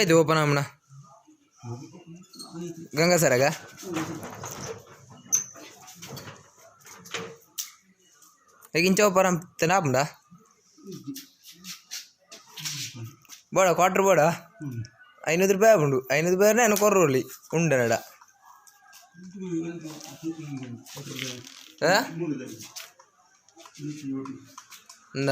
ಇದು open ಆಮಣ Ganga ಸರಗ ಹೇಗಿಂಚ open ತಿನ್ನಾಪುಂಡ ಬೋಡ quarter ಬೋಡ 500 ರೂಪಾಯಿ ಉಂಡು 500 ರೂಪಾಯಿ ನಾನು ಕೊರ್ರೋಲಿ ಉಂಡನಡ ಎಂದ